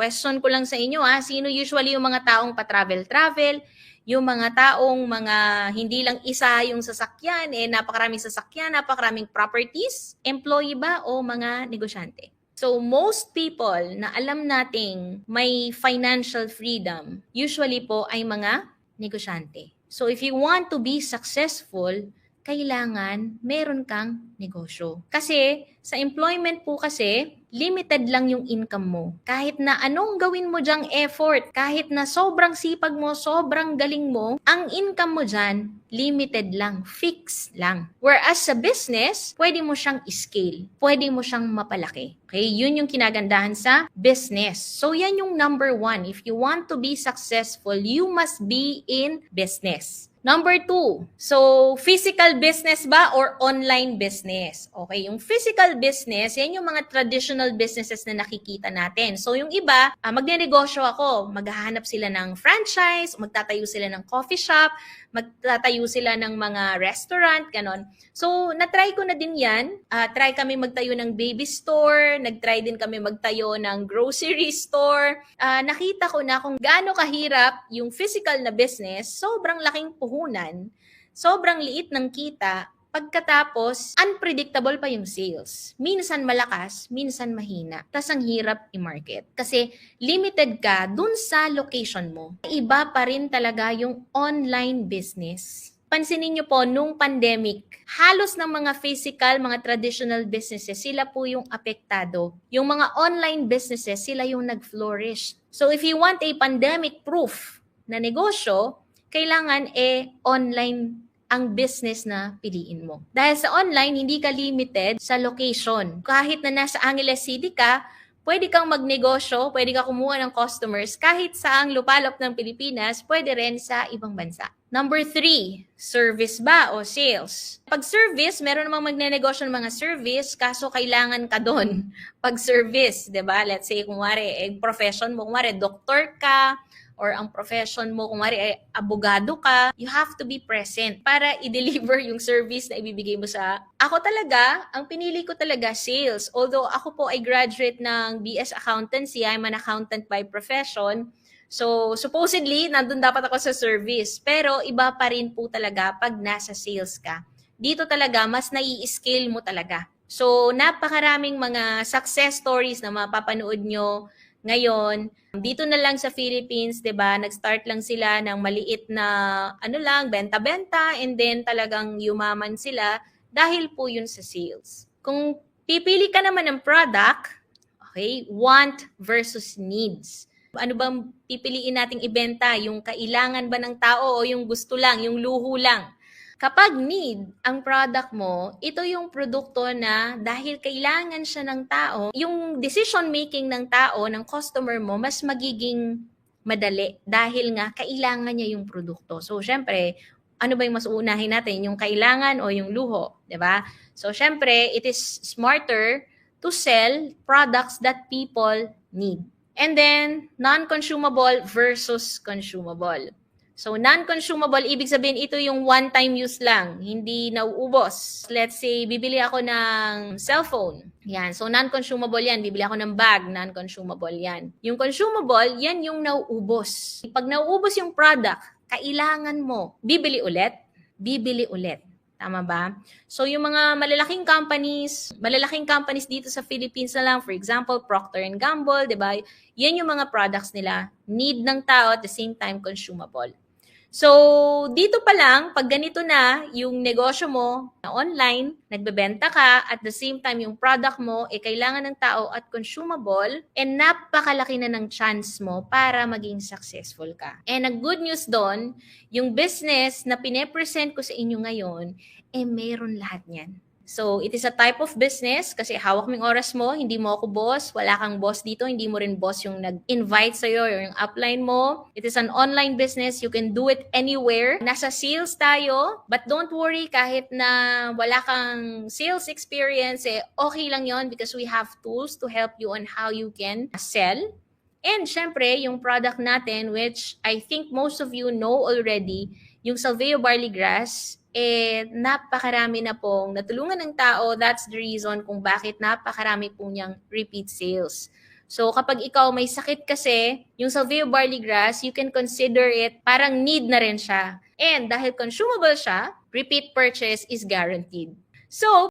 Question ko lang sa inyo, sino usually yung mga taong pa-travel-travel, yung mga taong hindi lang isa yung sasakyan, napakaraming sasakyan, napakaraming properties, employee ba o mga negosyante? So, most people na alam nating may financial freedom, usually po ay mga negosyante. So, if you want to be successful, kailangan meron kang negosyo. Kasi sa employment po kasi, limited lang yung income mo. Kahit na anong gawin mo dyang effort, kahit na sobrang sipag mo, sobrang galing mo, ang income mo dyan, limited lang, fixed lang. Whereas sa business, pwede mo siyang scale, pwede mo siyang mapalaki. Okay, yun yung kinagandahan sa business. So yan yung number 1. If you want to be successful, you must be in business. Number 2, so physical business ba or online business? Okay, yung physical business, yan yung mga traditional businesses na nakikita natin. So yung iba, magnenegosyo ako, maghahanap sila ng franchise, magtatayo sila ng coffee shop, magtatayo sila ng mga restaurant, ganon. So na-try ko na din yan. Try kami magtayo ng baby store, nag-try din kami magtayo ng grocery store. Nakita ko na kung gaano kahirap yung physical na business, sobrang laking puhunan, sobrang liit ng kita, pagkatapos unpredictable pa yung sales. Minsan malakas, minsan mahina. Tas ang hirap i-market. Kasi limited ka dun sa location mo. Iba pa rin talaga yung online business. Pansinin niyo po, nung pandemic, halos ng mga physical, mga traditional businesses, sila po yung apektado. Yung mga online businesses, sila yung nag-flourish. So if you want a pandemic-proof na negosyo, kailangan online ang business na piliin mo. Dahil sa online, hindi ka limited sa location. Kahit na nasa Angeles City ka, pwede kang magnegosyo, pwede ka kumuha ng customers kahit saang lupalop ng Pilipinas, pwede rin sa ibang bansa. Number 3, service ba o sales? Pag service, meron namang magnenegosyo ng mga service, kaso kailangan ka doon. Pag service, 'di ba? Let's say, kunwari, profession mo, kunwari, doktor ka, or ang profession mo, kung ay abogado ka, you have to be present para i-deliver yung service na ibibigay mo sa... Ako talaga, ang pinili ko talaga, sales. Although ako po ay graduate ng BS Accountancy, I'm an accountant by profession. So, supposedly, nandun dapat ako sa service. Pero iba pa rin po talaga pag nasa sales ka. Dito talaga, mas nai-scale mo talaga. So, napakaraming mga success stories na mapapanood nyo ngayon. Dito na lang sa Philippines, 'di ba? Nag-start lang sila ng maliit na benta-benta, and then talagang yumaman sila dahil po 'yun sa sales. Kung pipili ka naman ng product, okay, want versus needs. Ano bang pipiliin nating ibenta? Yung kailangan ba ng tao o yung gusto lang, yung luho lang? Kapag need ang product mo, ito yung produkto na dahil kailangan siya ng tao, yung decision making ng tao, ng customer mo, mas magiging madali dahil nga kailangan niya yung produkto. So, syempre, ano ba yung mas uunahin natin? Yung kailangan o yung luho, di ba? So, syempre, it is smarter to sell products that people need. And then, non-consumable versus consumable. So, non-consumable, ibig sabihin ito yung one-time use lang, hindi nauubos. Let's say, bibili ako ng cellphone. Yan. So, non-consumable yan. Bibili ako ng bag, non-consumable yan. Yung consumable, yan yung nauubos. Pag nauubos yung product, kailangan mo, bibili ulit. Tama ba? So, yung mga malalaking companies dito sa Philippines na lang, for example, Procter & Gamble, di ba? Yan yung mga products nila, need ng tao at the same time consumable. So, dito pa lang, pag ganito na yung negosyo mo na online, nagbebenta ka, at the same time yung product mo kailangan ng tao at consumable, napakalaki na ng chance mo para maging successful ka. And ang good news doon, yung business na pine-present ko sa inyo ngayon, meron lahat niyan. So, it is a type of business kasi hawak mo yung oras mo, hindi mo ako boss, wala kang boss dito, hindi mo rin boss yung nag-invite sa'yo or yung upline mo. It is an online business, you can do it anywhere. Nasa sales tayo, but don't worry kahit na wala kang sales experience, okay lang yon because we have tools to help you on how you can sell. And syempre, yung product natin, which I think most of you know already, yung Salveo Barley Grass, napakarami na pong natulungan ng tao. That's the reason kung bakit napakarami po niyang repeat sales. So kapag ikaw may sakit kasi, yung Salvia barley grass, you can consider it parang need na rin siya. And dahil consumable siya, repeat purchase is guaranteed. So,